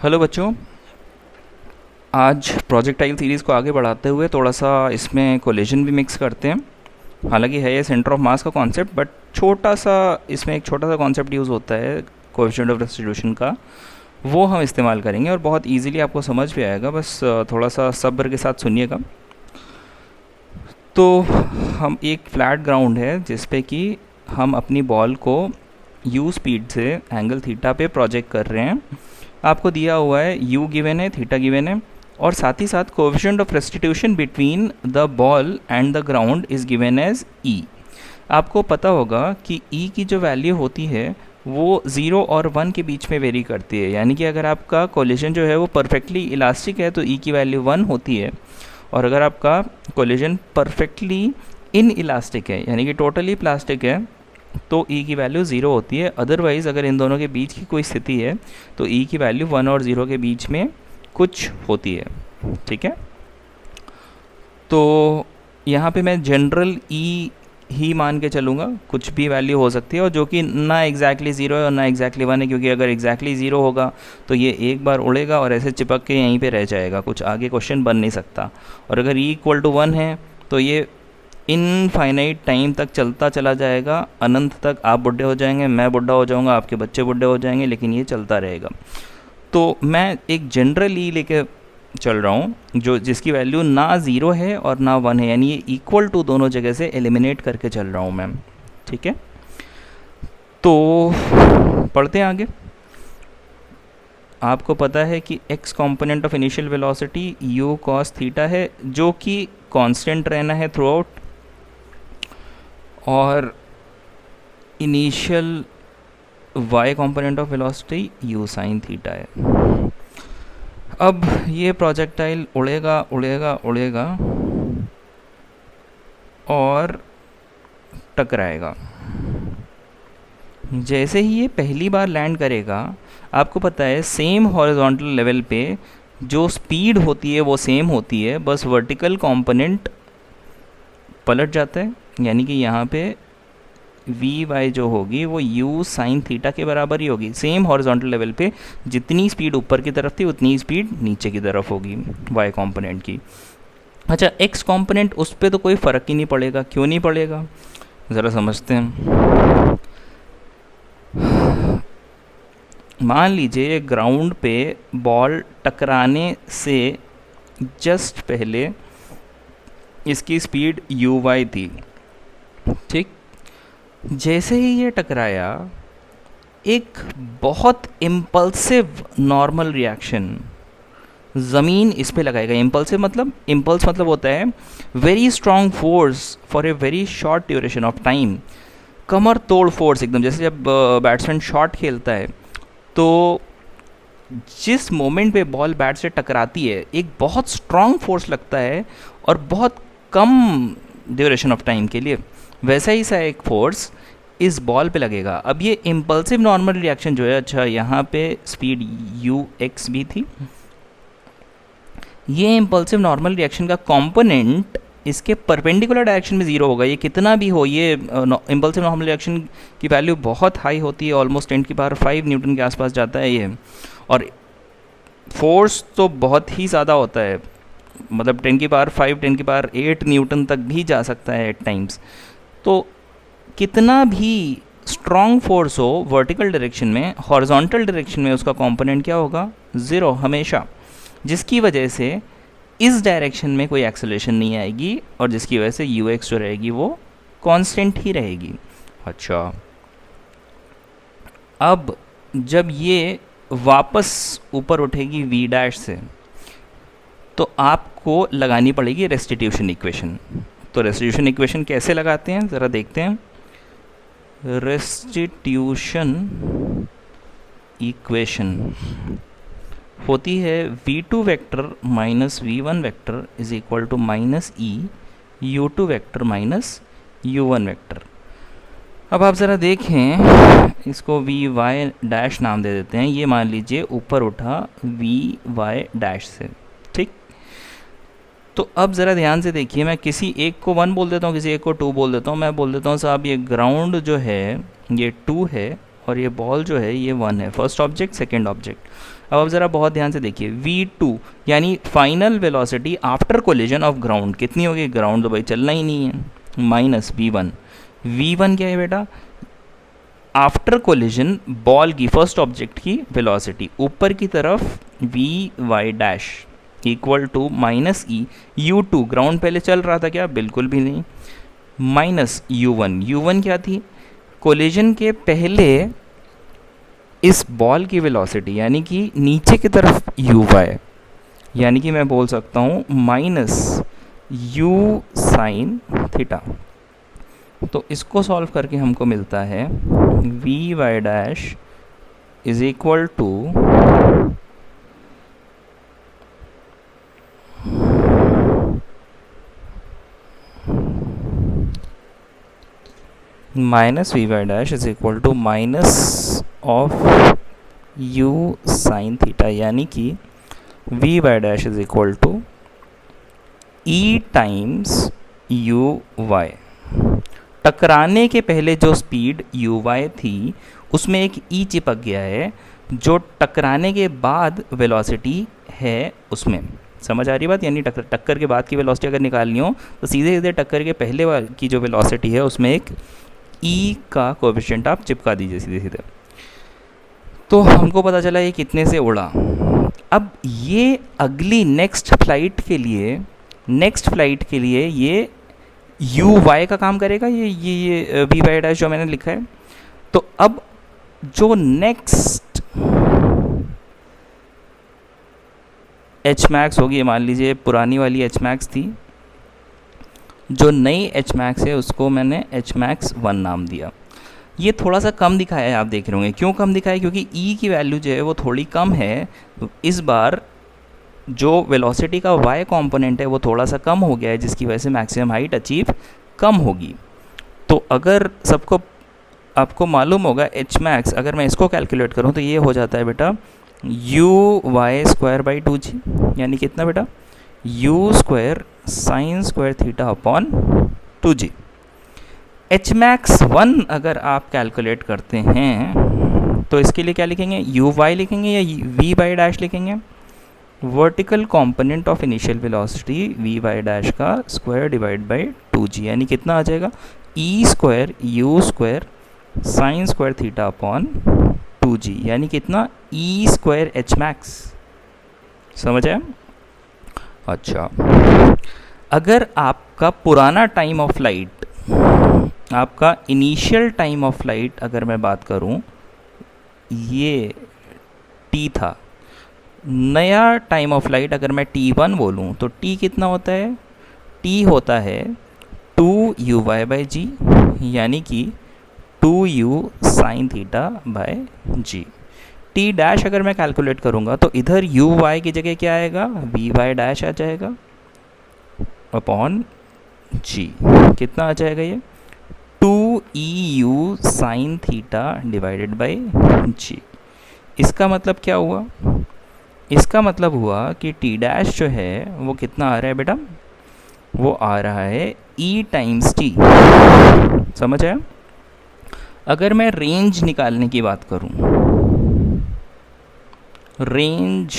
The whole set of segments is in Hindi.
हेलो बच्चों। आज प्रोजेक्टाइल सीरीज़ को आगे बढ़ाते हुए थोड़ा सा इसमें कोलिजन भी मिक्स करते हैं। हालांकि है ये सेंटर ऑफ मास का कॉन्सेप्ट, बट छोटा सा इसमें एक छोटा सा कॉन्सेप्ट यूज़ होता है कोएफिशिएंट ऑफ रेस्टिट्यूशन का। वो हम इस्तेमाल करेंगे और बहुत इजीली आपको समझ भी आएगा। बस थोड़ा सा सब्र के साथ सुनिएगा। तो हम एक फ्लैट ग्राउंड है जिस पे कि हम अपनी बॉल को u स्पीड से एंगल थीटा पे प्रोजेक्ट कर रहे हैं। आपको दिया हुआ है u गिवन है, थीटा गिवन है, और साथ ही साथ coefficient of restitution between the ball and the ground is given as e। आपको पता होगा कि e की जो वैल्यू होती है वो 0 और 1 के बीच में वेरी करती है। यानी कि अगर आपका कोलिजन जो है वो परफेक्टली इलास्टिक है तो e की वैल्यू 1 होती है, और अगर आपका कोलिजन परफेक्टली इन इलास्टिक है यानी कि टोटली प्लास्टिक है तो e की वैल्यू 0 होती है। अदरवाइज़ अगर इन दोनों के बीच की कोई स्थिति है तो e की वैल्यू 1 और 0 के बीच में कुछ होती है। ठीक है, तो यहाँ पे मैं जनरल e ही मान के चलूँगा, कुछ भी वैल्यू हो सकती है, और जो कि ना एग्जैक्टली 0 है और ना एग्जैक्टली 1 है, क्योंकि अगर एग्जैक्टली 0 होगा तो ये एक बार उड़ेगा और ऐसे चिपक के यहीं पे रह जाएगा, कुछ आगे क्वेश्चन बन नहीं सकता। और अगर e इक्वल टू 1 है तो ये इनफाइनाइट टाइम तक चलता चला जाएगा, अनंत तक। आप बुढ़े हो जाएंगे, मैं बुढ़ा हो जाऊंगा, आपके बच्चे बुढ़े हो जाएंगे, लेकिन ये चलता रहेगा। तो मैं एक जनरल ई लेके चल रहा हूँ जो जिसकी वैल्यू ना 0 है और ना 1 है, यानी ये इक्वल टू दोनों जगह से एलिमिनेट करके चल रहा हूँ मैं। ठीक है, तो पढ़ते हैं आगे। आपको पता है कि x component of initial velocity u cos theta है, जो कि कांस्टेंट रहना है थ्रू आउट, और initial y component of velocity u sin theta है। अब ये प्रोजेक्टाइल उड़ेगा उड़ेगा उड़ेगा और टकराएगा। जैसे ही ये पहली बार लैंड करेगा, आपको पता है सेम हॉरिजॉन्टल लेवल पे जो स्पीड होती है वो सेम होती है, बस वर्टिकल कंपोनेंट पलट जाता है। यानी कि यहाँ पे वी वाई जो होगी वो u साइन थीटा के बराबर ही होगी। सेम हॉरिजॉन्टल लेवल पे जितनी स्पीड ऊपर की तरफ थी उतनी स्पीड नीचे की तरफ होगी y कंपोनेंट की। अच्छा, x कंपोनेंट उस पर तो कोई फ़र्क ही नहीं पड़ेगा। क्यों नहीं पड़ेगा, ज़रा समझते हैं। मान लीजिए ग्राउंड पे बॉल टकराने से जस्ट पहले इसकी स्पीड u(y) थी। ठीक, जैसे ही ये टकराया एक बहुत इम्पल्सिव नॉर्मल रिएक्शन ज़मीन इस पे लगाएगा। इम्पल्सिव मतलब, इम्पल्स मतलब होता है very strong force for a very short duration of time. कमर तोड़ फोर्स एकदम, जैसे जब बैट्समैन शॉट खेलता है तो जिस मोमेंट पे बॉल बैट से टकराती है एक बहुत स्ट्रॉन्ग फोर्स लगता है और बहुत कम ड्यूरेशन ऑफ टाइम के लिए, वैसा ही सा एक फोर्स इस बॉल पे लगेगा। अब ये इम्पल्सिव नॉर्मल रिएक्शन जो है, अच्छा यहाँ पे स्पीड ux भी थी, ये इम्पल्सिव नॉर्मल रिएक्शन का कंपोनेंट इसके परपेंडिकुलर डायरेक्शन में 0 होगा। ये कितना भी हो, ये इम्पल्सिव नॉर्मल रिएक्शन की वैल्यू बहुत हाई होती है, ऑलमोस्ट 10⁵ न्यूटन के आसपास जाता है ये, और फोर्स तो बहुत ही ज़्यादा होता है, मतलब 10⁵, 10⁸ न्यूटन तक भी जा सकता है एट टाइम्स। तो कितना भी स्ट्रॉन्ग फोर्स हो वर्टिकल डायरेक्शन में, हॉरिजॉन्टल डायरेक्शन में उसका कंपोनेंट क्या होगा, 0 हमेशा, जिसकी वजह से इस डायरेक्शन में कोई एक्सेलरेशन नहीं आएगी और जिसकी वजह से ux जो रहेगी वो कांस्टेंट ही रहेगी। अच्छा, अब जब ये वापस ऊपर उठेगी v' से तो आपको लगानी पड़ेगी रेस्टिट्यूशन इक्वेशन। तो रेस्टिट्यूशन इक्वेशन कैसे लगाते हैं ज़रा देखते हैं। रेस्टिट्यूशन इक्वेशन होती है v2 vector minus v1 vector is equal to minus e u2 vector minus u1 vector. अब आप ज़रा देखें, इसको वी वाई डैश नाम दे देते हैं। ये मान लीजिए ऊपर उठा वी वाई डैश से, ठीक। तो अब ज़रा ध्यान से देखिए, मैं किसी एक को 1 बोल देता हूँ, किसी एक को 2 बोल देता हूँ। मैं बोल देता हूँ साहब ये ग्राउंड जो है ये 2 है और ये बॉल जो है ये 1 है, फर्स्ट ऑब्जेक्ट सेकेंड ऑब्जेक्ट। अब ज़रा बहुत ध्यान से देखिए, v2 यानी final velocity after collision of ground कितनी होगी, ग्राउंड तो भाई चलना ही नहीं है, माइनस v1। v1 क्या है बेटा, आफ्टर कोलिजन बॉल की फर्स्ट ऑब्जेक्ट की वेलोसिटी ऊपर की तरफ V Y dash equal to minus E U two, ground पहले चल रहा था क्या, बिल्कुल भी नहीं, माइनस u1। u1 क्या थी, कोलिजन के पहले इस बॉल की वेलोसिटी यानी कि नीचे की तरफ uy, यानी कि मैं बोल सकता हूँ माइनस u साइन थीटा। तो इसको सॉल्व करके हमको मिलता है V Y dash is equal to minus V Y dash is equal to minus of u sine theta, यानी कि V Y dash is equal to E times U Y. टकराने के पहले जो स्पीड uy थी उसमें एक e चिपक गया है, जो टकराने के बाद वेलोसिटी है उसमें, समझ आ रही बात, यानी टक्कर के बाद की वेलोसिटी अगर निकालनी हो तो सीधे सीधे टक्कर के पहले की जो वेलोसिटी है उसमें एक e का कोएफिशिएंट आप चिपका दीजिए सीधे सीधे। तो हमको पता चला ये कितने से उड़ा। अब ये अगली नेक्स्ट फ्लाइट के लिए ये यू वाई का काम करेगा, ये वी वाई डैश जो मैंने लिखा है। तो अब जो नेक्स्ट एच मैक्स होगी, मान लीजिए पुरानी वाली एच मैक्स थी, जो नई एच मैक्स है उसको मैंने एच मैक्स 1 नाम दिया। ये थोड़ा सा कम दिखाया है, आप देख रहे होंगे क्यों कम दिखाया है, क्योंकि ई की वैल्यू जो है वो थोड़ी कम है। इस बार जो वेलोसिटी का y कंपोनेंट है वो थोड़ा सा कम हो गया है, जिसकी वजह से मैक्सिमम हाइट अचीव कम होगी। तो अगर आपको मालूम होगा एच मैक्स, अगर मैं इसको कैलकुलेट करूं तो ये हो जाता है बेटा you Y square by 2g, यानी कितना बेटा you square sine square theta upon 2g। H max 1 अगर आप कैलकुलेट करते हैं तो इसके लिए क्या लिखेंगे, यू वाई लिखेंगे या वी बाई डैश लिखेंगे, vertical component of initial velocity v Y dash का स्क्वायर डिवाइड बाई 2g, यानी कितना आ जाएगा ई square u square sine square theta upon 2g, यानी कितना ई स्क्वायर एच मैक्स। समझ आया? अच्छा, अगर आपका पुराना टाइम ऑफ फ्लाइट, आपका इनिशियल टाइम ऑफ फ्लाइट अगर मैं बात करूं ये t था, नया टाइम ऑफ फ्लाइट अगर मैं t1 बोलूं तो t कितना होता है, t होता है 2u बाई जी, यानी कि 2u sine theta by G. t dash अगर मैं कैलकुलेट करूंगा तो इधर u y की जगह क्या आएगा, v y डैश आ जाएगा अपॉन g। कितना आ जाएगा ये 2eu sign theta divided by g। इसका मतलब क्या हुआ, इसका मतलब हुआ कि t डैश जो है वो कितना आ रहा है बेटा, वो आ रहा है e टाइम्स t। समझ आया? अगर मैं रेंज निकालने की बात करूं, रेंज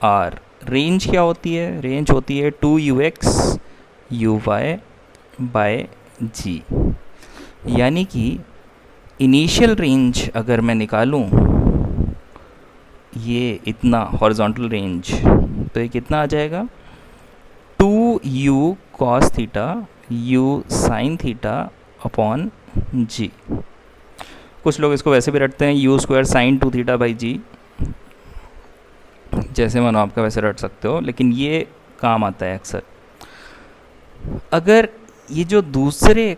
r, रेंज क्या होती है, रेंज होती है 2ux uy बाय g, यानी कि इनिशियल रेंज अगर मैं निकालूं ये इतना हॉरिजॉन्टल रेंज, तो ये कितना आ जाएगा 2u cos theta u sin theta upon g। कुछ लोग इसको वैसे भी रटते हैं u square sine 2 theta by g, जैसे मानो आपका वैसे रट सकते हो, लेकिन ये काम आता है अक्सर। अगर ये जो दूसरी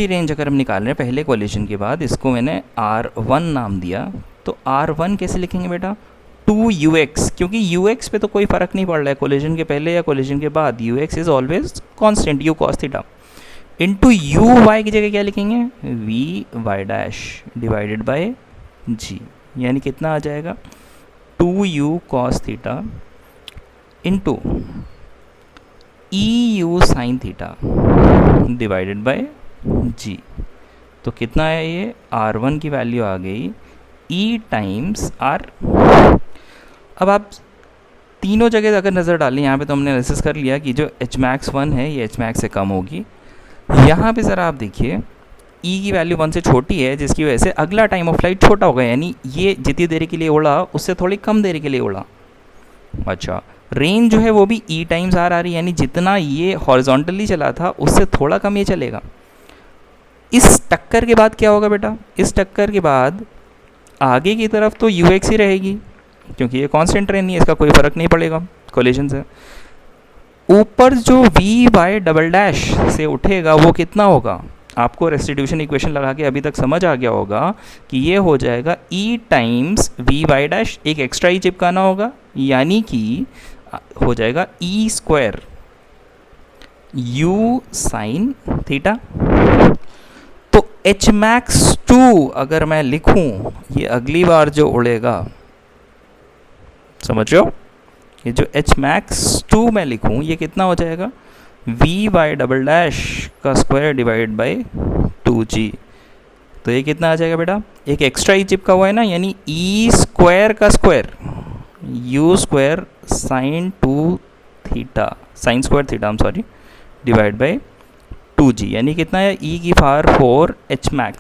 रेंज अगर हम निकाल रहे हैं पहले कोलिजन के बाद, इसको मैंने r1 नाम दिया, तो r1 कैसे लिखेंगे बेटा 2ux, क्योंकि ux पे तो कोई फ़र्क नहीं पड़ रहा है कोलिजन के पहले या कोलिजन के बाद, ux is always constant u cos theta, into u y की जगह क्या लिखेंगे v Y dash divided by g, यानी कितना आ जाएगा 2u cos थीटा इंटू ई u sine theta divided by g. तो कितना है ये, R1 की वैल्यू आ गई E टाइम्स R। अब आप तीनों जगह अगर नज़र डालें, यहाँ पे तो हमने एनालिसिस कर लिया कि जो Hmax1 है ये Hmax से कम होगी। यहाँ पे ज़रा आप देखिए E की वैल्यू 1 से छोटी है, जिसकी वजह से अगला टाइम ऑफ फ्लाइट छोटा होगा, यानी ये जितनी देर के लिए उड़ा उससे थोड़ी कम देर के लिए उड़ा। अच्छा, रेंज जो है वो भी E टाइम्स R आ रही है, यानी जितना ये हॉरिजॉन्टली चला था उससे थोड़ा कम ये चलेगा। इस टक्कर के बाद क्या होगा बेटा, इस टक्कर के बाद आगे की तरफ तो UX ही रहेगी, क्योंकि ये कांस्टेंट ट्रेन नहीं है, इसका कोई फ़र्क नहीं पड़ेगा कोलिजन से। ऊपर जो Vy" से उठेगा वो कितना होगा, आपको रेस्टिट्यूशन इक्वेशन लगा के अभी तक समझ आ गया होगा कि ये हो जाएगा E टाइम्स Vy', एक एक्स्ट्रा E चिपकाना होगा, यानी कि हो जाएगा E² U sin थीटा। तो Hmax2 अगर मैं लिखूं, ये अगली बार जो उड़ेगा, समझ रहे हो, ये जो Hmax2 मैं लिखूं ये कितना हो जाएगा, Vy" का स्क्वायर डिवाइड बाई 2g। तो ये कितना आ जाएगा बेटा, एक एक्स्ट्रा ई चिपका हुआ है ना, यानी E² का square U² sin 2 theta, sin square theta हम सॉरी, डिवाइड बाई 2g, यानी कितना है E⁴ Hmax।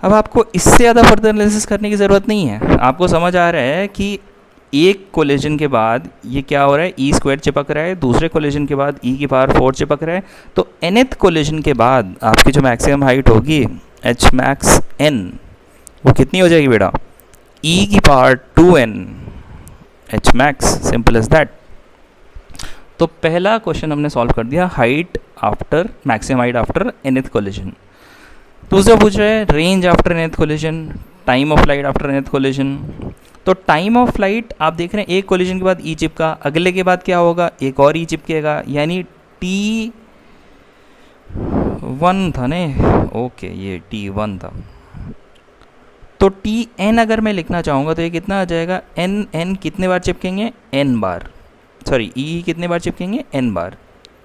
अब आपको इससे ज़्यादा फर्दर एनालिसिस करने की ज़रूरत नहीं है, आपको समझ आ रहा है कि एक कोलिजन के बाद ये क्या हो रहा है, E² चिपक रहा है, दूसरे कोलिजन के बाद E⁴ चिपक रहा है। तो nth कोलिजन के बाद आपकी जो मैक्सिमम हाइट होगी Hmax(n) वो कितनी हो जाएगी बेटा, E⁴2n Hmax, simple as that. तो पहला क्वेश्चन हमने सॉल्व कर दिया, height after, maximum height after nth collision. दूसरा पूछ रहा है range after nth collision, time of flight after nth collision. तो टाइम ऑफ फ्लाइट आप देख रहे हैं, एक कोलिजन के बाद E चिपका, अगले के बाद क्या होगा, एक और E चिपकेगा, यानी T1 था ने, ओके ये T1 था। तो Tn अगर मैं लिखना चाहूँगा तो ये कितना आ जाएगा, n कितने बार चिपकेंगे, n बार, सॉरी E कितने बार चिपकेंगे, n बार।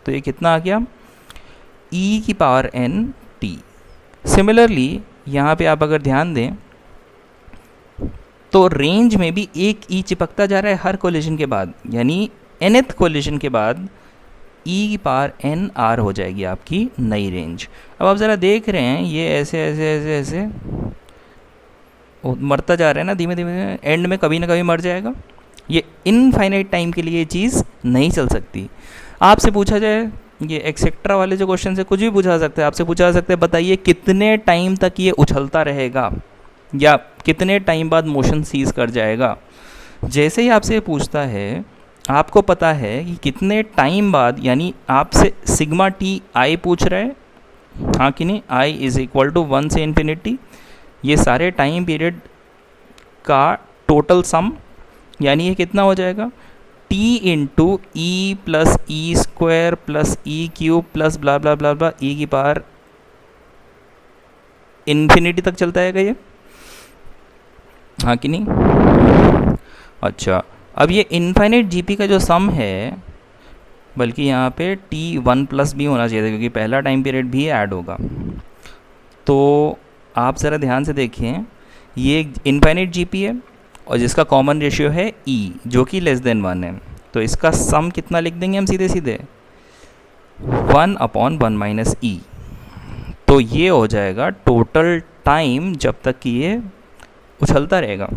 तो ये कितना आ गया, E⁴n T। सिमिलरली यहाँ पे आप अगर ध्यान दें तो रेंज में भी एक E चिपकता जा रहा है हर कोलिजन के बाद, यानी nth कोलिजन के बाद E⁴n R हो जाएगी आपकी नई रेंज। अब आप ज़रा देख रहे हैं ये ऐसे ऐसे ऐसे ऐसे मरता जा रहा है ना, धीमे धीमे, एंड में कभी ना कभी मर जाएगा। ये इनफाइनाइट टाइम के लिए ये चीज़ नहीं चल सकती। आपसे पूछा जाए, ये एक्सेट्रा वाले जो क्वेश्चन से कुछ भी पूछा सकता है, आपसे पूछा जा सकता है बताइए कितने टाइम तक ये उछलता रहेगा या कितने टाइम बाद मोशन सीज कर जाएगा। जैसे ही आपसे पूछता है, आपको पता है कि कितने टाइम बाद, यानी आपसे सिग्मा टी आई पूछ रहा है, हाँ कि नहीं, आई इज इक्वल टू 1 से इन्फिनिटी, ये सारे टाइम पीरियड का टोटल सम, यानी ये कितना हो जाएगा, t into e plus E² plus E³ plus blah blah blah blah E⁴ infinity तक चलता है ये, हाँ कि नहीं। अच्छा, अब ये इनफाइनाइट जीपी का जो सम है, बल्कि यहाँ पे T1 प्लस भी होना चाहिए था, क्योंकि पहला टाइम पीरियड भी ऐड होगा। तो आप ज़रा ध्यान से देखें, ये इनफाइनाइट जीपी है और जिसका कॉमन रेशियो है E, जो कि <1 है। तो इसका सम कितना लिख देंगे हम सीधे सीधे, 1/1 - E। तो ये हो जाएगा टोटल टाइम जब तक कि ये उछलता रहेगा।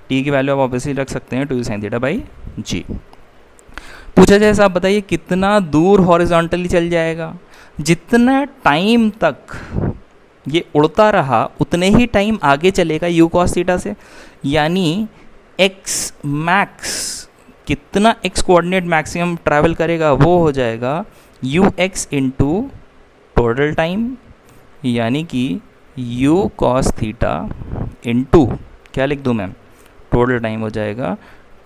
टी की वैल्यू आप ऑब्वियसली रख सकते हैं 2 sin θ बाई g। पूछा जाए साहब बताइए कितना दूर हॉरिजॉन्टली चल जाएगा, जितना टाइम तक ये उड़ता रहा उतने ही टाइम आगे चलेगा u cos θ से, यानी x मैक्स कितना x कोऑर्डिनेट मैक्सिमम ट्रैवल करेगा वो हो जाएगा ux इंटू टोटल टाइम, यानी कि u cos θ इंटू क्या लिख दूँ मैम, टोटल टाइम हो जाएगा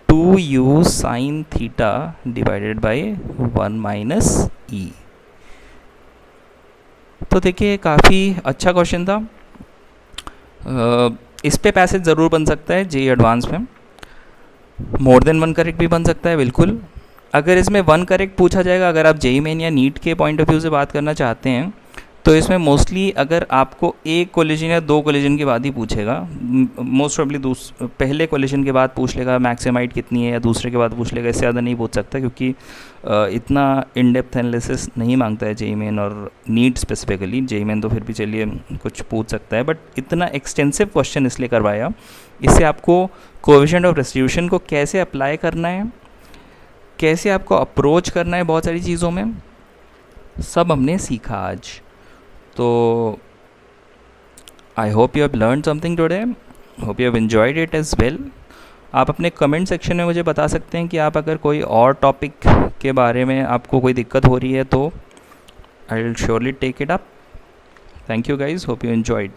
2u sin θ divided by 1 - E। तो देखिए काफ़ी अच्छा क्वेश्चन था। इस पे पैसेज ज़रूर बन सकता है जेईई एडवांस में, मोर देन 1 करेक्ट भी बन सकता है बिल्कुल। अगर इसमें 1 करेक्ट पूछा जाएगा, अगर आप जेईई मेन या नीट के पॉइंट ऑफ व्यू से बात करना चाहते हैं, तो इसमें मोस्टली अगर आपको एक कोलिजन या दो कोलिजन के बाद ही पूछेगा, मोस्ट प्रॉब्ली पहले कोलिजन के बाद पूछ लेगा मैक्सिमाइट कितनी है, या दूसरे के बाद पूछ लेगा, इससे ज़्यादा नहीं पूछ सकता, क्योंकि इतना इन डेप्थ एनालिसिस नहीं मांगता है जेईई मेन और नीट स्पेसिफिकली। जेईई मेन तो फिर भी चलिए कुछ पूछ सकता है, बट इतना एक्सटेंसिव क्वेश्चन इसलिए करवाया, इससे आपको कोएफिशिएंट ऑफ रेस्टिट्यूशन को कैसे अप्लाई करना है, कैसे आपको अप्रोच करना है बहुत सारी चीज़ों में, सब हमने सीखा आज। तो I hope you have learn something today, hope you have enjoyed it as well. आप अपने कमेंट सेक्शन में मुझे बता सकते हैं कि आप अगर कोई और टॉपिक के बारे में आपको कोई दिक्कत हो रही है तो I will surely take it up. Thank you guys, hope you enjoyed.